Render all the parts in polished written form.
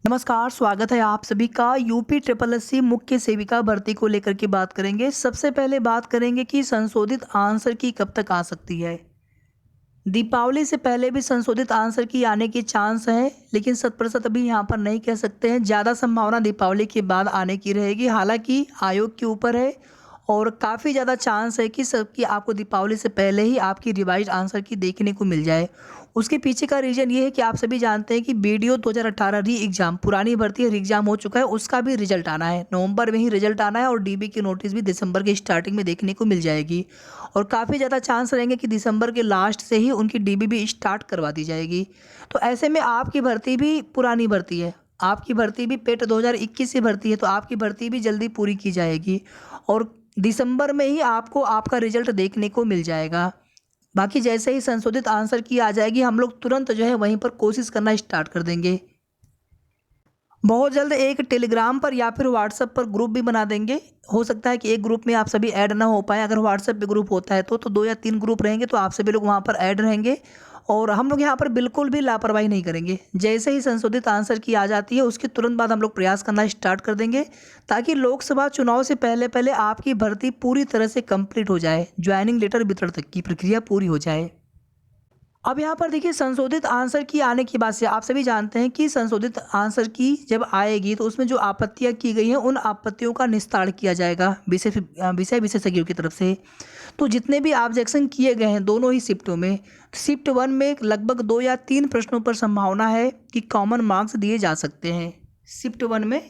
नमस्कार, स्वागत है आप सभी का। यूपी ट्रिपल एससी मुख्य सेविका भर्ती को लेकर के बात करेंगे। सबसे पहले बात करेंगे कि संशोधित आंसर की कब तक आ सकती है। दीपावली से पहले भी संशोधित आंसर की आने के चांस है, लेकिन 100% अभी यहाँ पर नहीं कह सकते हैं। ज़्यादा संभावना दीपावली के बाद आने की रहेगी। हालांकि आयोग के ऊपर है और काफ़ी ज़्यादा चांस है कि आपको दीपावली से पहले ही आपकी रिवाइज आंसर की देखने को मिल जाए। उसके पीछे का रीज़न ये है कि आप सभी जानते हैं कि बीडीओ 2018 री एग्ज़ाम, पुरानी भर्ती री एग्ज़ाम हो चुका है, उसका भी रिजल्ट आना है। नवंबर में ही रिजल्ट आना है और डीबी की नोटिस भी दिसंबर के स्टार्टिंग में देखने को मिल जाएगी। और काफ़ी ज़्यादा चांस रहेंगे कि दिसंबर के लास्ट से ही उनकी डीबी भी स्टार्ट करवा दी जाएगी। तो ऐसे में आपकी भर्ती भी पुरानी भर्ती है, आपकी भर्ती भी पेट 2021 से भर्ती है, तो आपकी भर्ती भी जल्दी पूरी की जाएगी और दिसंबर में ही आपको आपका रिजल्ट देखने को मिल जाएगा। बाकी जैसे ही संशोधित आंसर की आ जाएगी, हम लोग तुरंत जो है वहीं पर कोशिश करना स्टार्ट कर देंगे। बहुत जल्द एक टेलीग्राम पर या फिर व्हाट्सएप पर ग्रुप भी बना देंगे। हो सकता है कि एक ग्रुप में आप सभी ऐड ना हो पाए। अगर व्हाट्सएप पे ग्रुप होता है तो 2 या 3 ग्रुप रहेंगे, तो आप सभी लोग वहाँ पर ऐड रहेंगे और हम लोग यहाँ पर बिल्कुल भी लापरवाही नहीं करेंगे। जैसे ही संशोधित आंसर की आ जाती है, उसके तुरंत बाद हम लोग प्रयास करना स्टार्ट कर देंगे, ताकि लोकसभा चुनाव से पहले पहले आपकी भर्ती पूरी तरह से कंप्लीट हो जाए, ज्वाइनिंग लेटर वितरण तक की प्रक्रिया पूरी हो जाए। अब यहाँ पर देखिए, संशोधित आंसर की आने की बात से आप सभी जानते हैं कि संशोधित आंसर की जब आएगी तो उसमें जो आपत्तियां की गई हैं, उन आपत्तियों का निस्तारण किया जाएगा विषय विशेषज्ञों की तरफ से। तो जितने भी ऑब्जेक्शन किए गए हैं दोनों ही शिफ्टों में, शिफ्ट 1 में लगभग 2 या 3 प्रश्नों पर संभावना है कि कॉमन मार्क्स दिए जा सकते हैं। शिफ्ट 1 में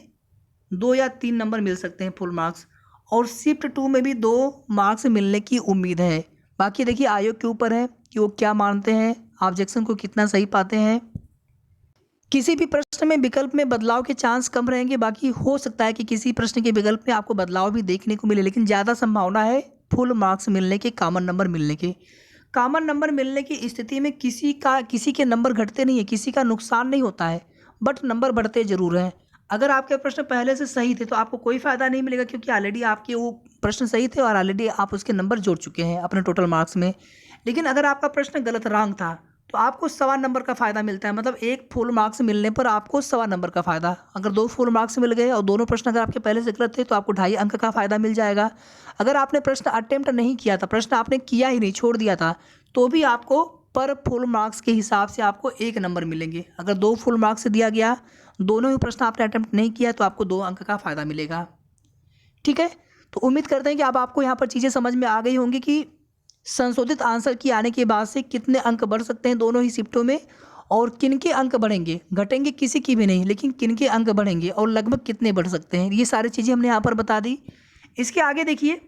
2 या 3 नंबर मिल सकते हैं फुल मार्क्स, और शिफ्ट 2 में भी 2 मार्क्स मिलने की उम्मीद है। बाकी देखिए आयोग के ऊपर है कि वो क्या मानते हैं, ऑब्जेक्शन को कितना सही पाते हैं। किसी भी प्रश्न में विकल्प में बदलाव के चांस कम रहेंगे। बाकी हो सकता है कि किसी प्रश्न के विकल्प में आपको बदलाव भी देखने को मिले, लेकिन ज़्यादा संभावना है फुल मार्क्स मिलने के, कॉमन नंबर मिलने के। कॉमन नंबर मिलने की स्थिति में किसी के नंबर घटते नहीं है, किसी का नुकसान नहीं होता है, बट नंबर बढ़ते ज़रूर हैं। अगर आपके प्रश्न पहले से सही थे तो आपको कोई फ़ायदा नहीं मिलेगा, क्योंकि ऑलरेडी आपके वो प्रश्न सही थे और ऑलरेडी आप उसके नंबर जोड़ चुके हैं अपने टोटल मार्क्स में। लेकिन अगर आपका प्रश्न गलत रॉन्ग था तो आपको 1.25 नंबर का फ़ायदा मिलता है। मतलब एक फुल मार्क्स मिलने पर आपको 1.25 नंबर का फ़ायदा। अगर 2 फुल मार्क्स मिल गए और दोनों प्रश्न अगर आपके पहले से गलत थे तो आपको 2.5 अंक का फ़ायदा मिल जाएगा। अगर आपने प्रश्न अटेम्प्ट नहीं किया था, प्रश्न आपने किया ही नहीं, छोड़ दिया था, तो भी आपको पर फुल मार्क्स के हिसाब से आपको 1 नंबर मिलेंगे। अगर 2 फुल मार्क्स दिया गया, दोनों ही प्रश्न आपने अटेम्प्ट नहीं किया, तो आपको 2 अंक का फ़ायदा मिलेगा। ठीक है, तो उम्मीद करते हैं कि अब आपको यहाँ पर चीज़ें समझ में आ गई होंगी कि संशोधित आंसर की आने के बाद से कितने अंक बढ़ सकते हैं दोनों ही शिफ्टों में, और किनके अंक बढ़ेंगे, घटेंगे किसी की भी नहीं, लेकिन किनके अंक बढ़ेंगे और लगभग कितने बढ़ सकते हैं। ये सारी चीज़ें हमने यहाँ पर बता दी। इसके आगे देखिए,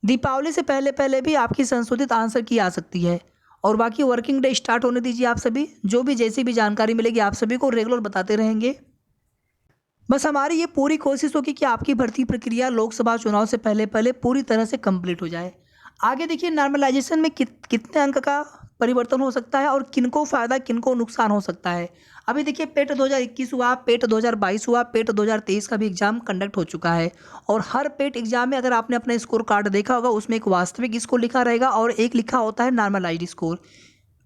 दीपावली से पहले पहले भी आपकी संशोधित आंसर की आ सकती है, और बाकी वर्किंग डे स्टार्ट होने दीजिए। आप सभी जो भी जैसी भी जानकारी मिलेगी आप सभी को रेगुलर बताते रहेंगे। बस हमारी ये पूरी कोशिश होगी कि आपकी भर्ती प्रक्रिया लोकसभा चुनाव से पहले पहले पूरी तरह से कंप्लीट हो जाए। आगे देखिए, नॉर्मलाइजेशन में कितने अंक का परिवर्तन हो सकता है और किनको फ़ायदा किनको नुकसान हो सकता है। अभी देखिए, पेट 2021 हुआ, पेट 2022 हुआ, पेट 2023 का भी एग्ज़ाम कंडक्ट हो चुका है। और हर पेट एग्ज़ाम में अगर आपने अपना स्कोर कार्ड देखा होगा, उसमें एक वास्तविक स्कोर लिखा रहेगा और एक लिखा होता है नॉर्मलाइज्ड स्कोर।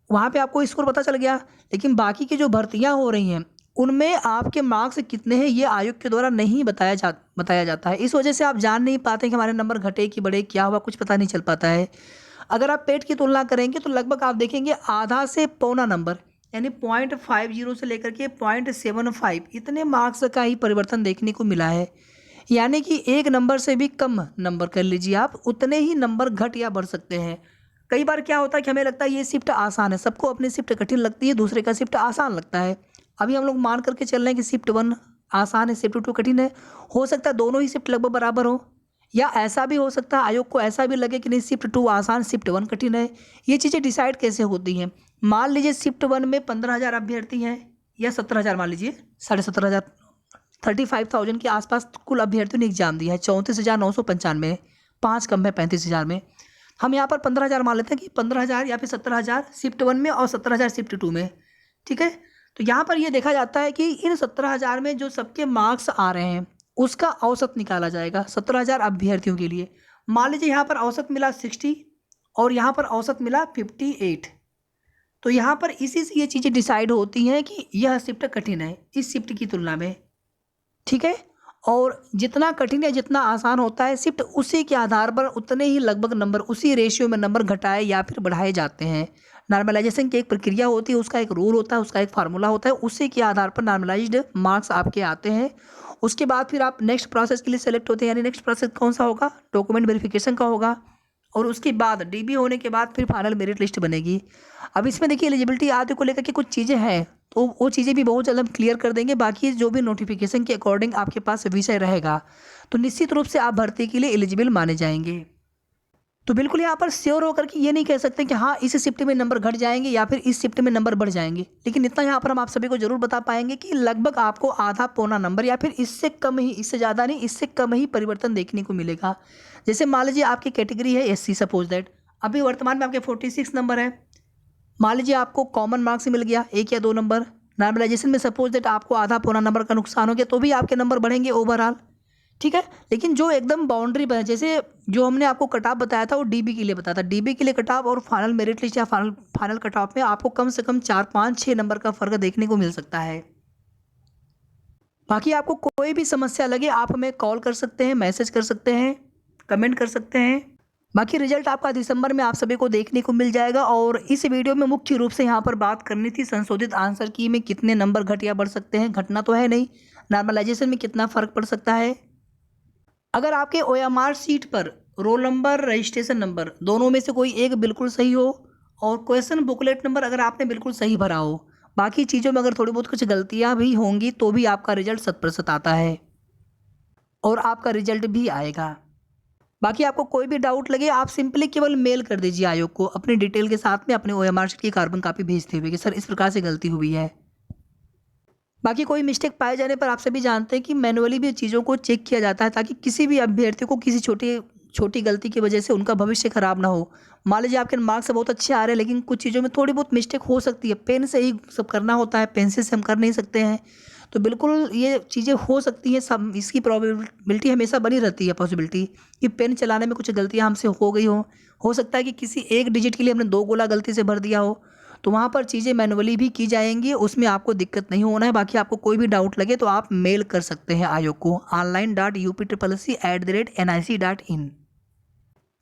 वहाँ पे आपको स्कोर पता चल गया, लेकिन बाकी की जो भर्तियाँ हो रही हैं उनमें आपके मार्क्स कितने हैं ये आयोग के द्वारा नहीं बताया जाता है। इस वजह से आप जान नहीं पाते कि हमारे नंबर घटे कि बढ़े, क्या हुआ, कुछ पता नहीं चल पाता है। अगर आप पेट की तुलना करेंगे तो लगभग आप देखेंगे आधा से पौना नंबर, यानी 0.50 से लेकर के 0.75 इतने मार्क्स का ही परिवर्तन देखने को मिला है। यानी कि 1 नंबर से भी कम नंबर कर लीजिए आप, उतने ही नंबर घट या बढ़ सकते हैं। कई बार क्या होता है कि हमें लगता है ये शिफ्ट आसान है, सबको अपनी शिफ्ट कठिन लगती है, दूसरे का शिफ्ट आसान लगता है। अभी हम लोग मान करके चल रहे हैं कि शिफ्ट 1 आसान है, शिफ्ट 2 कठिन है। हो सकता है दोनों ही शिफ्ट लगभग बराबर हो, या ऐसा भी हो सकता है आयोग को ऐसा भी लगे कि नहीं शिफ्ट 2 आसान, शिफ्ट 1 कठिन है। ये चीज़ें डिसाइड कैसे होती हैं। मान लीजिए शिफ्ट 1 में 15,000 अभ्यर्थी हैं, या 17,000 मान लीजिए, 17,500, 35,000 के आसपास कुल अभ्यर्थियों ने एग्जाम दिया है। 34,995, 5 कम है 35,000 में। हम यहाँ पर 15,000 मान लेते हैं कि 15,000 या फिर 17,000 शिफ्ट 1 में और 17,000 शिफ्ट 2 में। ठीक है, तो यहाँ पर ये देखा जाता है कि इन 17,000 में जो सबके मार्क्स आ रहे हैं उसका औसत निकाला जाएगा 17,000 अभ्यर्थियों के लिए। मान लीजिए यहाँ पर औसत मिला 60 और यहाँ पर औसत मिला 58, तो यहाँ पर इसी से ये चीज़ें डिसाइड होती हैं कि यह शिफ्ट कठिन है इस शिफ्ट की तुलना में, ठीक है। और जितना कठिन या जितना आसान होता है शिफ्ट, उसी के आधार पर उतने ही लगभग नंबर, उसी रेशियो में नंबर घटाए या फिर बढ़ाए जाते हैं। नॉर्मलाइजेशन की एक प्रक्रिया होती है, उसका एक रूल होता है, उसका एक फार्मूला होता है, उसी के आधार पर नॉर्मलाइज्ड मार्क्स आपके आते हैं। उसके बाद फिर आप नेक्स्ट प्रोसेस के लिए सेलेक्ट होते हैं, यानी नेक्स्ट प्रोसेस कौन सा होगा, डॉक्यूमेंट वेरिफिकेशन का होगा। और उसके बाद डीबी होने के बाद फिर फाइनल मेरिट लिस्ट बनेगी। अब इसमें देखिए एलिजिबिलिटी आदि को लेकर के कुछ चीज़ें हैं, तो वो चीज़ें भी बहुत जल्द हम क्लियर कर देंगे। बाकी जो भी नोटिफिकेशन के अकॉर्डिंग आपके पास विषय रहेगा तो निश्चित रूप से आप भर्ती के लिए एलिजिबल माने जाएंगे। तो बिल्कुल यहाँ पर श्योर होकर के ये नहीं कह सकते कि हाँ इस शिफ्ट में नंबर घट जाएंगे या फिर इस शिफ्ट में नंबर बढ़ जाएंगे, लेकिन इतना यहाँ पर हम आप सभी को जरूर बता पाएंगे कि लगभग आपको आधा पौना नंबर या फिर इससे कम ही, इससे ज़्यादा नहीं, इससे कम ही परिवर्तन देखने को मिलेगा। जैसे मान लीजिए आपकी कैटेगरी है SC, सपोज दैट अभी वर्तमान में आपके 46 नंबर है। मान लीजिए आपको कॉमन मार्क्स मिल गया 1 या 2 नंबर, नॉर्मलाइजेशन में सपोज दैट आपको आधा पौना नंबर का नुकसान हो गया, तो भी आपके नंबर बढ़ेंगे ओवरऑल, ठीक है। लेकिन जो एकदम बाउंड्री पर है, जैसे जो हमने आपको कट ऑफ बताया था वो DB के लिए बताया था, DB के लिए कट ऑफ और फाइनल मेरिट लिस्ट या फाइनल कट ऑफ में आपको कम से कम 4, 5, 6 नंबर का फर्क देखने को मिल सकता है। बाकी आपको कोई भी समस्या लगे आप हमें कॉल कर सकते हैं, मैसेज कर सकते हैं, कमेंट कर सकते हैं। बाकी रिजल्ट आपका दिसंबर में आप सभी को देखने को मिल जाएगा। और इस वीडियो में मुख्य रूप से यहाँ पर बात करनी थी संशोधित आंसर की में कितने नंबर घट या बढ़ सकते हैं, घटना तो है नहीं, नॉर्मलाइजेशन में कितना फ़र्क पड़ सकता है। अगर आपके OMR सीट पर रोल नंबर, रजिस्ट्रेशन नंबर दोनों में से कोई एक बिल्कुल सही हो और क्वेश्चन बुकलेट नंबर अगर आपने बिल्कुल सही भरा हो, बाकी चीज़ों में अगर थोड़ी बहुत कुछ गलतियाँ भी होंगी तो भी आपका रिजल्ट 100% आता है और आपका रिजल्ट भी आएगा। बाकी आपको कोई भी डाउट लगे आप सिंपली केवल मेल कर दीजिए आयोग को अपनी डिटेल के साथ में, अपने OMR शीट की कार्बन कॉपी भेजते हुए कि सर इस प्रकार से गलती हुई है। बाकी कोई मिस्टेक पाए जाने पर आप सभी जानते हैं कि मैनुअली भी चीज़ों को चेक किया जाता है ताकि किसी भी अभ्यर्थी को किसी छोटी गलती की वजह से उनका भविष्य खराब ना हो। मान लीजिए आपके मार्क्स बहुत अच्छे आ रहे हैं लेकिन कुछ चीज़ों में थोड़ी बहुत मिस्टेक हो सकती है, पेन से ही सब करना होता है, पेंसिल से हम कर नहीं सकते हैं, तो बिल्कुल ये चीज़ें हो सकती हैं। सब इसकी प्रोबेबिलिटी हमेशा बनी रहती है, पॉसिबिलिटी कि पेन चलाने में कुछ गलतियाँ हमसे हो गई हो सकता है कि किसी एक डिजिट के लिए हमने 2 गोला गलती से भर दिया हो, तो वहाँ पर चीज़ें मैनुअली भी की जाएंगी, उसमें आपको दिक्कत नहीं होना है। बाकी आपको कोई भी डाउट लगे तो आप मेल कर सकते हैं आयोग को online.upsssc@nic.in।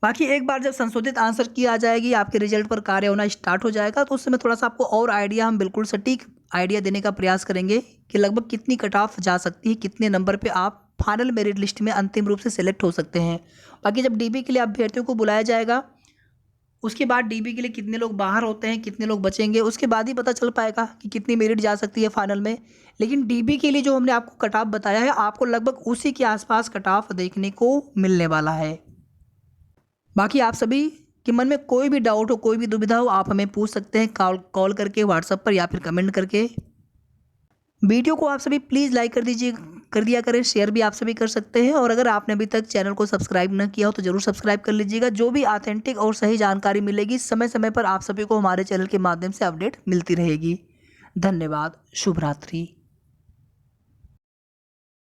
बाकी एक बार जब संशोधित आंसर की आ जाएगी, आपके रिजल्ट पर कार्य होना स्टार्ट हो जाएगा, तो उस समय थोड़ा सा आपको और आइडिया, हम बिल्कुल सटीक आइडिया देने का प्रयास करेंगे कि लगभग कितनी कट ऑफ जा सकती है, कितने नंबर पे आप फाइनल मेरिट लिस्ट में अंतिम रूप से सिलेक्ट हो सकते हैं। बाकी जब DB के लिए अभ्यर्थियों को बुलाया जाएगा, उसके बाद DB के लिए कितने लोग बाहर होते हैं, कितने लोग बचेंगे, उसके बाद ही पता चल पाएगा कि कितनी मेरिट जा सकती है फाइनल में। लेकिन DB के लिए जो हमने आपको कट ऑफ बताया है, आपको लगभग उसी के आसपास कट ऑफ देखने को मिलने वाला है। बाकी आप सभी के मन में कोई भी डाउट हो, कोई भी दुविधा हो, आप हमें पूछ सकते हैं कॉल करके, व्हाट्सएप पर या फिर कमेंट करके। वीडियो को आप सभी प्लीज़ लाइक कर दिया करें, शेयर भी आप सभी कर सकते हैं। और अगर आपने अभी तक चैनल को सब्सक्राइब न किया हो तो ज़रूर सब्सक्राइब कर लीजिएगा। जो भी ऑथेंटिक और सही जानकारी मिलेगी समय समय पर आप सभी को हमारे चैनल के माध्यम से अपडेट मिलती रहेगी। धन्यवाद, शुभ रात्रि।